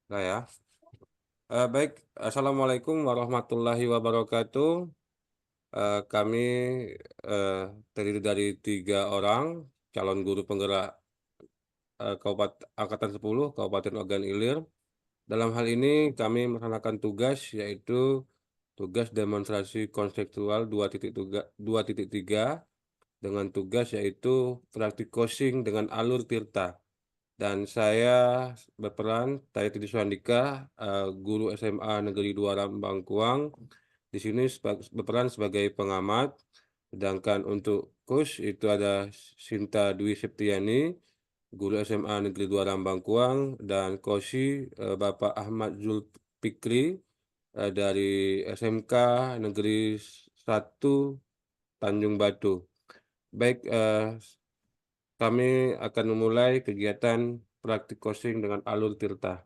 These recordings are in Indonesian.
Nah ya. Baik, Assalamualaikum warahmatullahi wabarakatuh. Kami eh, terdiri dari 3 orang calon guru penggerak Kabupaten Angkatan 10 Kabupaten Ogan Ilir. Dalam hal ini kami melaksanakan tugas yaitu tugas demonstrasi konseptual 2.3 dengan tugas yaitu praktik coaching dengan alur Tirta. Dan saya berperan, saya Titi Suandika, guru SMA Negeri 2 Rambangkuang. Di sini berperan sebagai pengamat. Sedangkan untuk coach itu ada Sinta Dwi Septiani, guru SMA Negeri 2 Rambangkuang, dan Kosi Bapak Ahmad Zulfikri dari SMK Negeri 1 Tanjung Batu. Baik, kami akan memulai kegiatan praktik coaching dengan alur Tirta.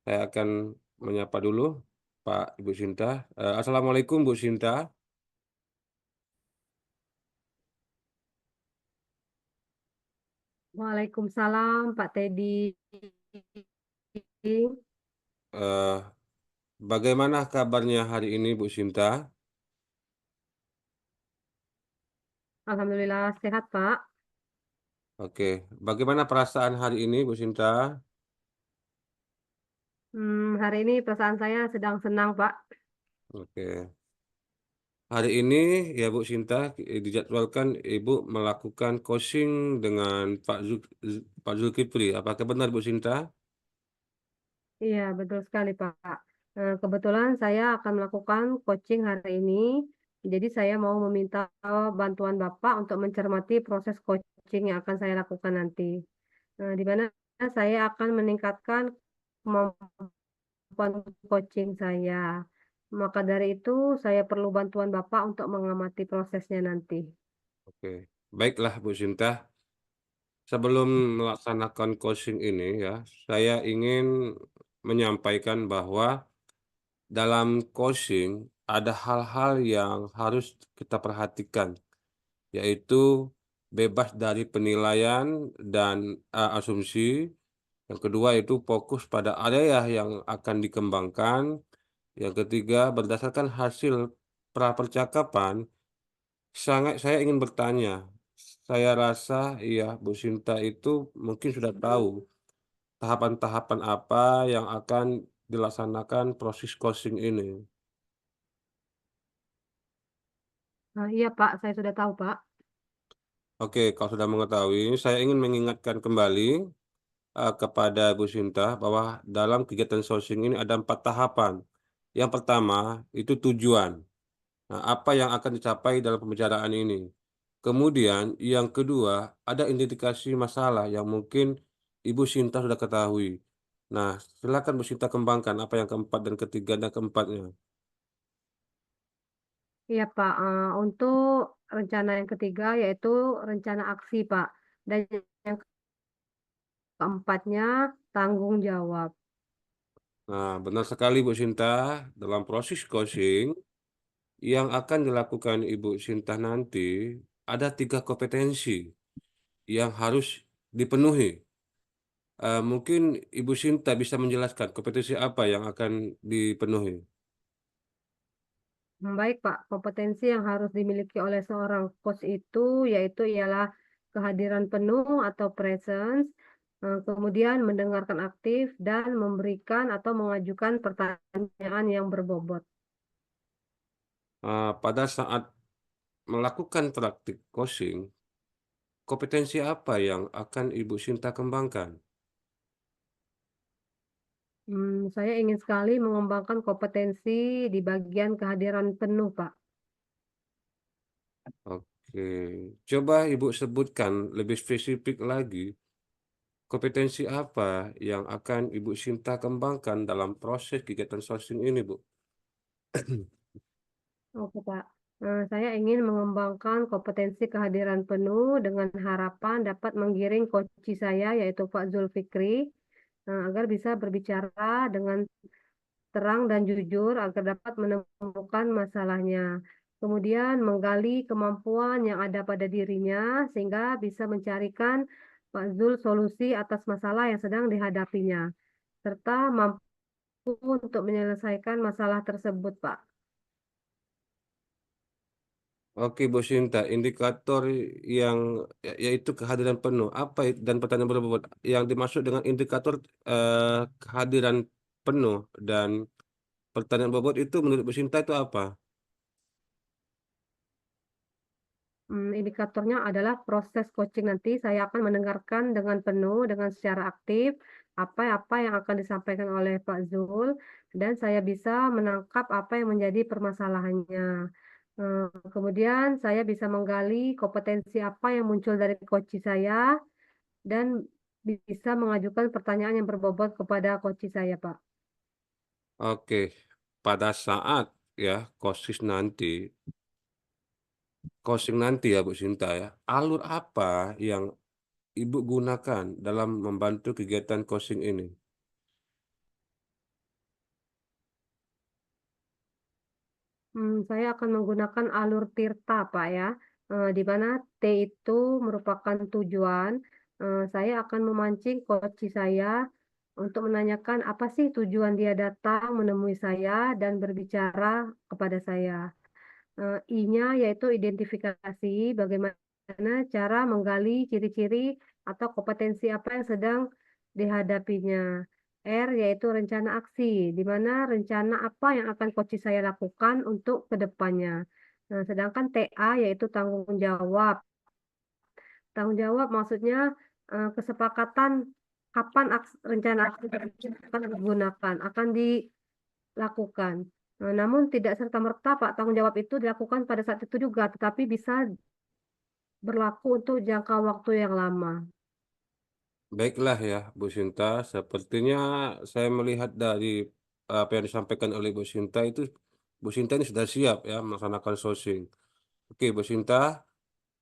Saya akan menyapa dulu Pak Ibu Sinta. Assalamualaikum Bu Sinta. Waalaikumsalam Pak Teddy. Eh, Bagaimana kabarnya hari ini Bu Sinta? Alhamdulillah sehat Pak. Oke, bagaimana perasaan hari ini Bu Sinta? Hari ini perasaan saya sedang senang Pak. Oke, hari ini ya Bu Sinta dijadwalkan Ibu melakukan coaching dengan Pak Zulkifli. Apakah benar Bu Sinta? Iya betul sekali Pak. Kebetulan saya akan melakukan coaching hari ini. Jadi saya mau meminta bantuan Bapak untuk mencermati proses coaching yang akan saya lakukan nanti. Di mana saya akan meningkatkan kemampuan coaching saya. Maka dari itu saya perlu bantuan Bapak untuk mengamati prosesnya nanti. Oke, baiklah Bu Sinta. Sebelum melaksanakan coaching ini ya, saya ingin menyampaikan bahwa dalam coaching ada hal-hal yang harus kita perhatikan, yaitu bebas dari penilaian dan asumsi. Yang kedua itu fokus pada area yang akan dikembangkan. Yang ketiga, berdasarkan hasil prapercakapan, saya ingin bertanya. Saya rasa iya Bu Sinta itu mungkin sudah tahu tahapan-tahapan apa yang akan dilaksanakan proses coaching ini. Iya Pak, saya sudah tahu Pak. Oke, kalau sudah mengetahui, saya ingin mengingatkan kembali kepada Bu Sinta bahwa dalam kegiatan sourcing ini ada 4 tahapan. Yang pertama itu tujuan. Nah, apa yang akan dicapai dalam pembicaraan ini? Kemudian yang kedua ada indikasi masalah yang mungkin Ibu Sinta sudah ketahui. Nah, silakan Bu Sinta kembangkan apa yang keempat dan ketiga dan keempatnya. Iya Pak, untuk rencana yang ketiga yaitu rencana aksi Pak. Dan yang keempatnya tanggung jawab. Nah, benar sekali Bu Sinta, dalam proses coaching yang akan dilakukan Ibu Sinta nanti ada 3 kompetensi yang harus dipenuhi. Mungkin Ibu Sinta bisa menjelaskan kompetensi apa yang akan dipenuhi. Baik Pak, kompetensi yang harus dimiliki oleh seorang coach itu yaitu ialah kehadiran penuh atau presence, kemudian mendengarkan aktif dan memberikan atau mengajukan pertanyaan yang berbobot. Pada saat melakukan praktik coaching, kompetensi apa yang akan Ibu Sinta kembangkan? Saya ingin sekali mengembangkan kompetensi di bagian kehadiran penuh, Pak. Oke, coba Ibu sebutkan lebih spesifik lagi kompetensi apa yang akan Ibu Sinta kembangkan dalam proses kegiatan sourcing ini, Bu? Oke, Pak. Saya ingin mengembangkan kompetensi kehadiran penuh dengan harapan dapat menggiring coach saya, yaitu Pak Zulfikri, agar bisa berbicara dengan terang dan jujur agar dapat menemukan masalahnya. Kemudian menggali kemampuan yang ada pada dirinya sehingga bisa mencarikan Pak Zul solusi atas masalah yang sedang dihadapinya. serta mampu untuk menyelesaikan masalah tersebut, Pak. Oke, Bu Sinta, indikator yang yaitu kehadiran penuh. Dan pertanyaan berbobot yang dimaksud dengan indikator kehadiran penuh dan pertanyaan bobot itu menurut Bu Sinta itu apa? Indikatornya adalah proses coaching nanti saya akan mendengarkan dengan penuh, dengan secara aktif, apa-apa yang akan disampaikan oleh Pak Zul, dan saya bisa menangkap apa yang menjadi permasalahannya. Kemudian saya bisa menggali kompetensi apa yang muncul dari coach saya, dan bisa mengajukan pertanyaan yang berbobot kepada coach saya, Pak. Oke, pada saat ya coaching nanti ya Bu Sinta ya, alur apa yang Ibu gunakan dalam membantu kegiatan coaching ini? Saya akan menggunakan alur Tirta, Pak ya, di mana T itu merupakan tujuan. Saya akan memancing coach saya untuk menanyakan apa sih tujuan dia datang menemui saya dan berbicara kepada saya. I-nya yaitu identifikasi, bagaimana cara menggali ciri-ciri atau kompetensi apa yang sedang dihadapinya. R yaitu rencana aksi, di mana rencana apa yang akan coach saya lakukan untuk ke depannya. Nah, sedangkan TA yaitu tanggung jawab. Tanggung jawab maksudnya kesepakatan kapan rencana aksi tersebut akan digunakan, akan dilakukan. Namun tidak serta-merta Pak tanggung jawab itu dilakukan pada saat itu juga, tetapi bisa berlaku untuk jangka waktu yang lama. Baiklah ya, Bu Sinta. Sepertinya saya melihat dari apa yang disampaikan oleh Bu Sinta itu, Bu Sinta ini sudah siap ya melaksanakan sourcing. Oke, Bu Sinta,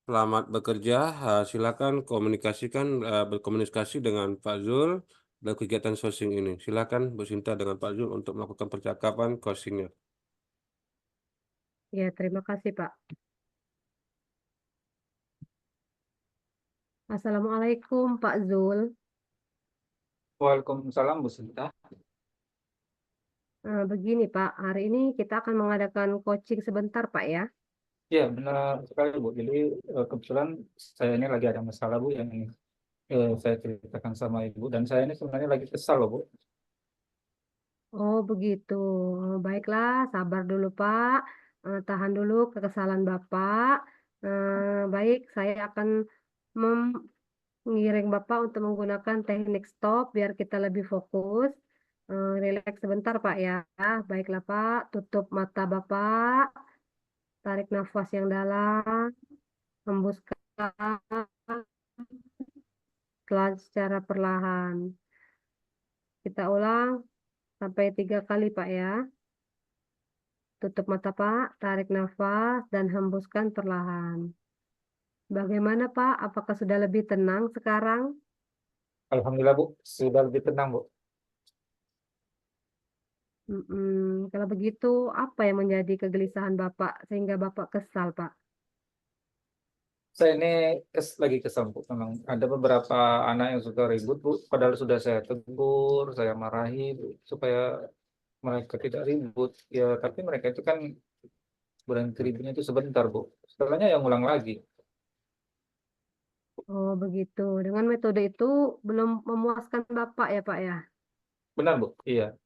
selamat bekerja. Silakan berkomunikasi dengan Pak Zul dalam kegiatan sourcing ini. Silakan Bu Sinta dengan Pak Zul untuk melakukan percakapan coachingnya. Ya, terima kasih Pak. Assalamualaikum Pak Zul. Waalaikumsalam Bu Sinta. Begini Pak, hari ini kita akan mengadakan coaching sebentar Pak ya. Ya benar sekali Bu. Jadi kebetulan saya ini lagi ada masalah Bu yang saya ceritakan sama Ibu dan saya ini sebenarnya lagi kesal loh Bu. Oh begitu. Baiklah, sabar dulu Pak. Tahan dulu kekesalan Bapak. Baik, saya akan mengiring Bapak untuk menggunakan teknik stop biar kita lebih fokus. Rileks sebentar Pak ya. Baiklah Pak, tutup mata Bapak. Tarik nafas yang dalam. Hembuskan secara perlahan. Kita ulang sampai 3 kali Pak ya. Tutup mata Pak, tarik nafas, dan hembuskan perlahan. Bagaimana Pak? Apakah sudah lebih tenang sekarang? Alhamdulillah Bu, sudah lebih tenang Bu. Kalau begitu, apa yang menjadi kegelisahan Bapak sehingga Bapak kesal Pak? Saya ini lagi kesal Bu. Memang ada beberapa anak yang suka ribut Bu. Padahal sudah saya tegur, saya marahi Bu, supaya mereka tidak ribut. Ya tapi mereka itu kan berhenti ributnya itu sebentar Bu. Setelahnya yang ulang lagi. Oh begitu. Dengan metode itu belum memuaskan Bapak ya Pak ya? Benar Bu? Iya.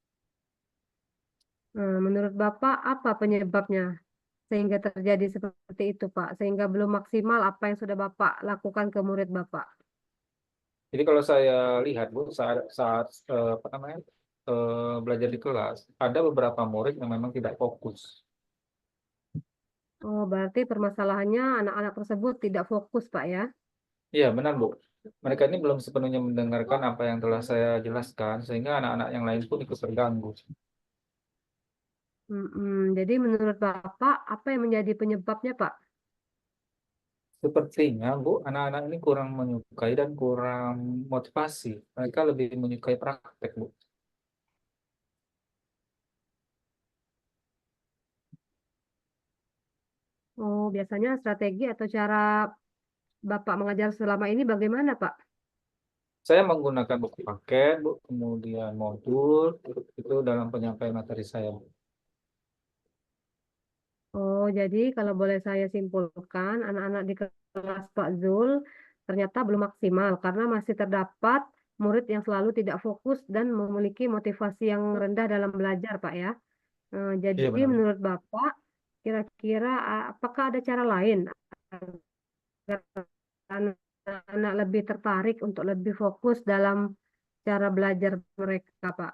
Menurut Bapak apa penyebabnya sehingga terjadi seperti itu Pak? Sehingga belum maksimal apa yang sudah Bapak lakukan ke murid Bapak? Jadi kalau saya lihat Bu, saat saat apa namanya belajar di kelas, ada beberapa murid yang memang tidak fokus. Oh, berarti permasalahannya anak-anak tersebut tidak fokus, Pak ya? Iya benar Bu. Mereka ini belum sepenuhnya mendengarkan apa yang telah saya jelaskan, sehingga anak-anak yang lain pun ikut terganggu. Jadi menurut Bapak, apa yang menjadi penyebabnya, Pak? Sepertinya Bu, anak-anak ini kurang menyukai dan kurang motivasi. Mereka lebih menyukai praktek Bu. Oh, biasanya strategi atau cara Bapak mengajar selama ini bagaimana, Pak? Saya menggunakan buku paket, Bu, kemudian modul, itu dalam penyampaian materi saya, Bu. Oh, jadi kalau boleh saya simpulkan, anak-anak di kelas Pak Zul ternyata belum maksimal karena masih terdapat murid yang selalu tidak fokus dan memiliki motivasi yang rendah dalam belajar, Pak ya. Iya Jadi benar. menurut Bapak, kira-kira apakah ada cara lain agar anak-anak lebih tertarik untuk lebih fokus dalam cara belajar mereka, Pak?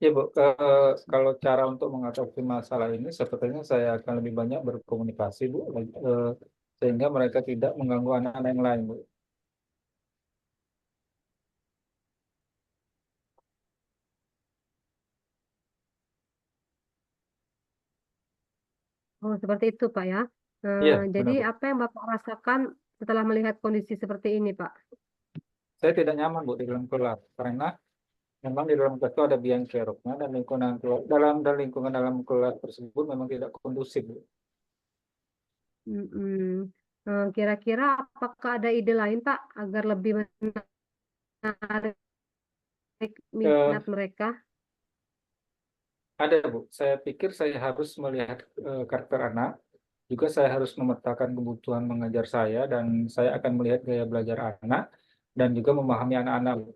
Ya, Bu, kalau cara untuk mengatasi masalah ini sepertinya saya akan lebih banyak berkomunikasi, Bu, sehingga mereka tidak mengganggu anak-anak yang lain, Bu. Oh, seperti itu, Pak ya. Iya, Jadi benar, Bu. apa yang Bapak rasakan setelah melihat kondisi seperti ini, Pak? Saya tidak nyaman, Bu, di dalam kelas karena memang di dalam kelas itu ada biang keroknya dan lingkungan kelas dan lingkungan dalam kelas tersebut memang tidak kondusif, Bu. Mm-mm. Kira-kira apakah ada ide lain, Pak, agar lebih menarik Eh, minat mereka? ada, Bu. Saya pikir saya harus melihat karakter anak. Juga saya harus memetakan kebutuhan mengajar saya dan saya akan melihat gaya belajar anak dan juga memahami anak-anak.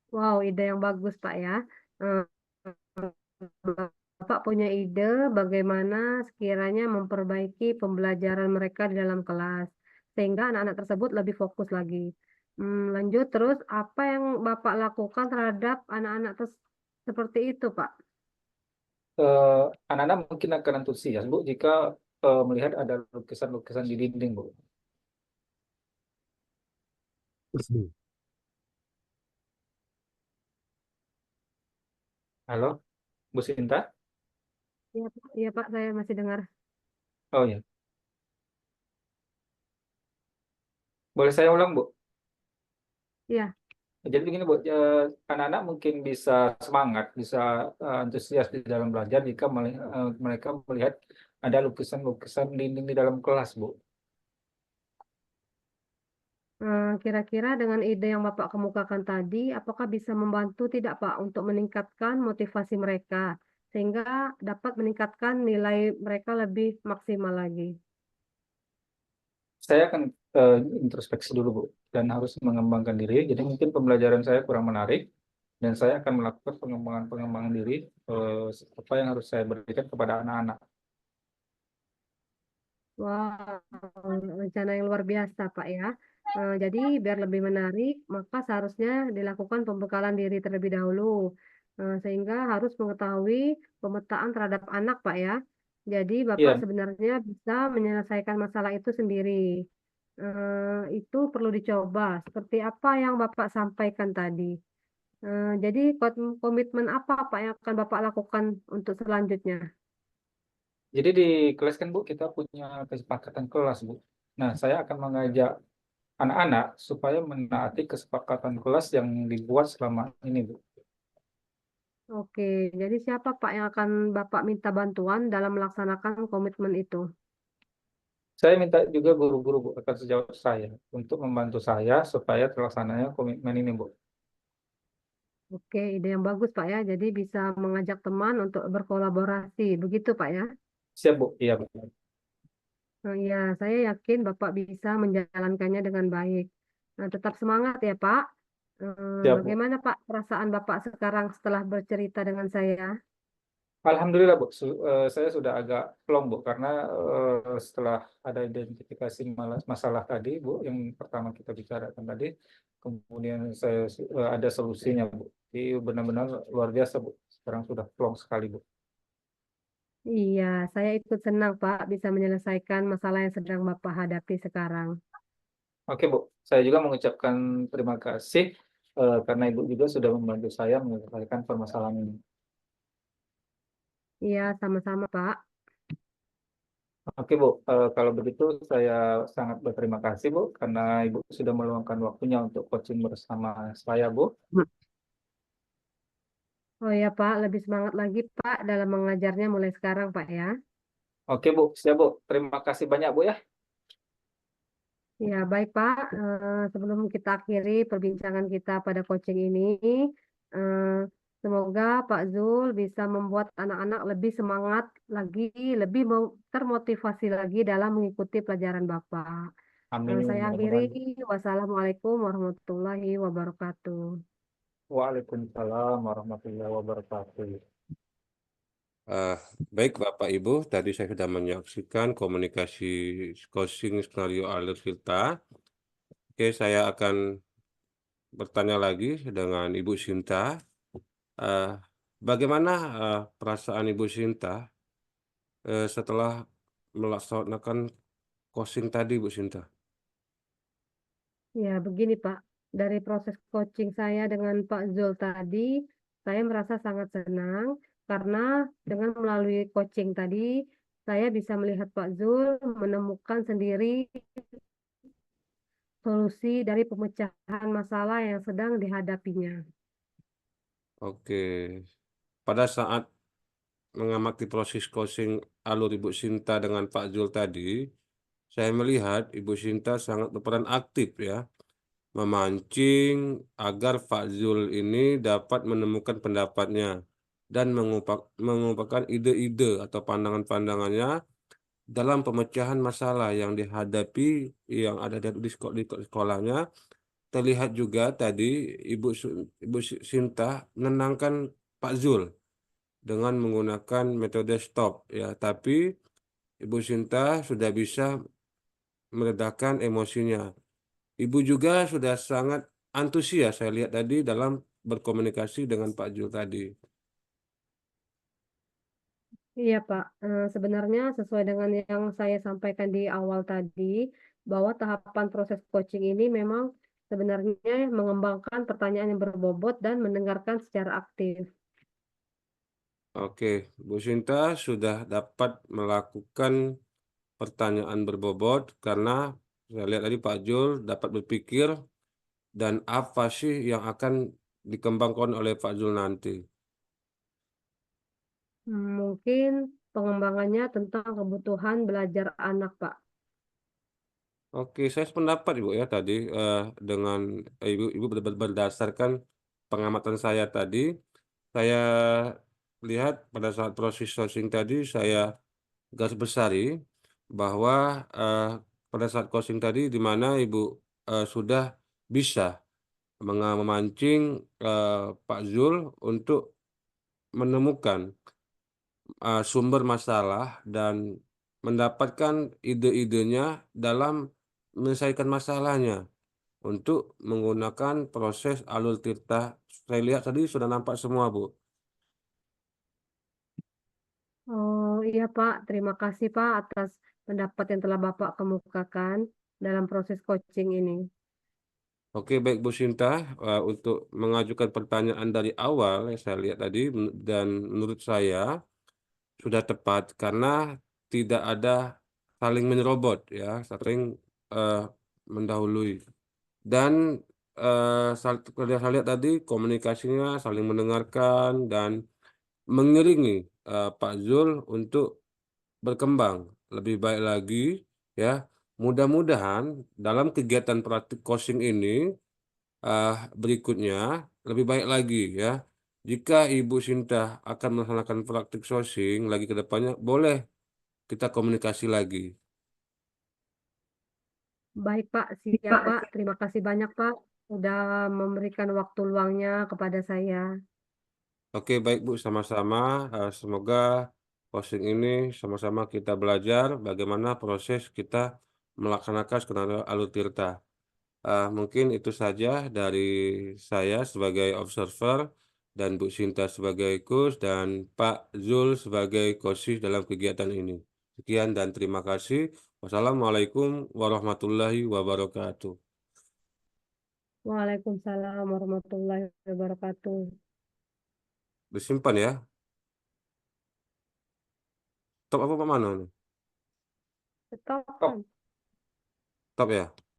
Wow, ide yang bagus, Pak ya. Eh, Bapak punya ide bagaimana sekiranya memperbaiki pembelajaran mereka di dalam kelas, sehingga anak-anak tersebut lebih fokus lagi. Lanjut terus, apa yang Bapak lakukan terhadap anak-anak seperti itu, Pak? Eh, Anak-anak mungkin akan antusias, Bu, jika melihat ada lukisan-lukisan di dinding, Bu. Halo, Bu Sinta? Iya, Pak. Iya, Pak, saya masih dengar. Oh ya, boleh saya ulang, Bu? Iya. Jadi begini, Bu, anak-anak mungkin bisa semangat, bisa antusias di dalam belajar jika mereka melihat ada lukisan-lukisan dinding di dalam kelas, Bu. Kira-kira dengan ide yang Bapak kemukakan tadi, apakah bisa membantu tidak Pak untuk meningkatkan motivasi mereka sehingga dapat meningkatkan nilai mereka lebih maksimal lagi? Saya akan introspeksi dulu, Bu, dan harus mengembangkan diri. Jadi mungkin pembelajaran saya kurang menarik, dan saya akan melakukan pengembangan diri, apa yang harus saya berikan kepada anak-anak. Wah, rencana yang luar biasa Pak ya. Jadi biar lebih menarik, maka seharusnya dilakukan pembekalan diri terlebih dahulu, sehingga harus mengetahui pemetaan terhadap anak Pak ya. Jadi Bapak Iya, sebenarnya bisa menyelesaikan masalah itu sendiri. Itu perlu dicoba. Seperti apa yang Bapak sampaikan tadi. Jadi komitmen apa Pak yang akan Bapak lakukan untuk selanjutnya? jadi di kelas kan, Bu, kita punya kesepakatan kelas, Bu. Nah, saya akan mengajak anak-anak supaya menaati kesepakatan kelas yang dibuat selama ini, Bu. Oke, jadi siapa Pak yang akan Bapak minta bantuan dalam melaksanakan komitmen itu? Saya minta juga guru-guru, Bu, akan sejauh saya untuk membantu saya supaya terlaksananya komitmen ini, Bu. Oke, ide yang bagus Pak ya. Jadi bisa mengajak teman untuk berkolaborasi, begitu Pak ya. Siap, Bu. Iya, Bu. Ya, saya yakin Bapak bisa menjalankannya dengan baik. Nah, tetap semangat ya Pak. Siap, Bu. Bagaimana Pak perasaan Bapak sekarang setelah bercerita dengan saya? Alhamdulillah, Bu. Saya sudah agak plong, Bu, karena setelah ada identifikasi masalah tadi, Bu, yang pertama kita bicarakan tadi, kemudian ada solusinya, Bu. Jadi benar-benar luar biasa, Bu. Sekarang sudah plong sekali, Bu. Iya, saya ikut senang Pak bisa menyelesaikan masalah yang sedang Bapak hadapi sekarang. Oke, Bu. Saya juga mengucapkan terima kasih karena Ibu juga sudah membantu saya menyelesaikan permasalahan ini. Iya, sama-sama Pak. Oke, Bu. Kalau begitu saya sangat berterima kasih, Bu, karena Ibu sudah meluangkan waktunya untuk coaching bersama saya, Bu. Oh ya Pak, lebih semangat lagi Pak dalam mengajarnya mulai sekarang Pak ya. Oke, Bu. Siap, Bu. Terima kasih banyak, Bu, ya. Ya, baik Pak. Sebelum kita akhiri perbincangan kita pada coaching ini, eh, semoga Pak Zul bisa membuat anak-anak lebih semangat lagi, lebih termotivasi lagi dalam mengikuti pelajaran Bapak. Amin, Saya akhiri. mudah-mudahan. Wassalamualaikum warahmatullahi wabarakatuh. Waalaikumsalam warahmatullahi wabarakatuh. Eh, Baik Bapak Ibu, tadi saya sudah menyaksikan komunikasi coaching skenario alur kita. Oke, saya akan bertanya lagi dengan Ibu Sinta. Eh, Bagaimana perasaan Ibu Sinta setelah melaksanakan coaching tadi, Bu Sinta? Ya, begini Pak. Dari proses coaching saya dengan Pak Zul tadi, saya merasa sangat senang karena dengan melalui coaching tadi, saya bisa melihat Pak Zul menemukan sendiri solusi dari pemecahan masalah yang sedang dihadapinya. Oke, pada saat mengamati proses coaching alur Ibu Sinta dengan Pak Zul tadi, saya melihat Ibu Sinta sangat berperan aktif ya, memancing agar Pak Zul ini dapat menemukan pendapatnya dan mengumpulkan ide-ide atau pandangan-pandangannya dalam pemecahan masalah yang dihadapi yang ada di sekolahnya. Terlihat juga tadi Ibu Sinta menenangkan Pak Zul dengan menggunakan metode stop ya, tapi Ibu Sinta sudah bisa meredakan emosinya. Ibu juga sudah sangat antusias saya lihat tadi dalam berkomunikasi dengan Pak Zul tadi. Iya Pak, sebenarnya sesuai dengan yang saya sampaikan di awal tadi, bahwa tahapan proses coaching ini memang sebenarnya mengembangkan pertanyaan yang berbobot dan mendengarkan secara aktif. Oke, Bu Sinta sudah dapat melakukan pertanyaan berbobot karena saya lihat tadi Pak Zul dapat berpikir dan apa sih yang akan dikembangkan oleh Pak Zul nanti. Mungkin pengembangannya tentang kebutuhan belajar anak, Pak. Oke, saya sependapat Ibu ya tadi dengan Ibu berdasarkan pengamatan saya tadi, saya lihat pada saat proses sourcing tadi saya garis besari bahwa eh, pada saat coaching tadi di mana Ibu sudah bisa memancing Pak Zul untuk menemukan sumber masalah dan mendapatkan ide-idenya dalam menyelesaikan masalahnya untuk menggunakan proses alur tirta. Saya lihat tadi sudah nampak semua, Bu. Oh iya Pak, terima kasih Pak atas pendapat yang telah Bapak kemukakan dalam proses coaching ini. Oke, baik Bu Sinta, untuk mengajukan pertanyaan dari awal yang saya lihat tadi dan menurut saya sudah tepat karena tidak ada saling menyerobot ya, saling eh, mendahului. Dan kalau saya lihat tadi komunikasinya saling mendengarkan dan mengiringi Pak Zul untuk berkembang lebih baik lagi ya. Mudah-mudahan dalam kegiatan praktik coaching ini eh, berikutnya lebih baik lagi ya. Jika Ibu Sinta akan melaksanakan praktik sourcing lagi ke depannya, boleh kita komunikasi lagi. Baik Pak, siap Pak. Terima kasih banyak Pak sudah memberikan waktu luangnya kepada saya. Oke, baik Bu, sama-sama. Semoga posting ini sama-sama kita belajar bagaimana proses kita melaksanakan skenario Alur Tirta. Mungkin itu saja dari saya sebagai observer dan Bu Sinta sebagai coach dan Pak Zul sebagai coach dalam kegiatan ini. Sekian dan terima kasih. Wassalamualaikum warahmatullahi wabarakatuh. Waalaikumsalam warahmatullahi wabarakatuh. Disimpan ya. Top apa Pak Mano? Stop Oh, kan? Top ya.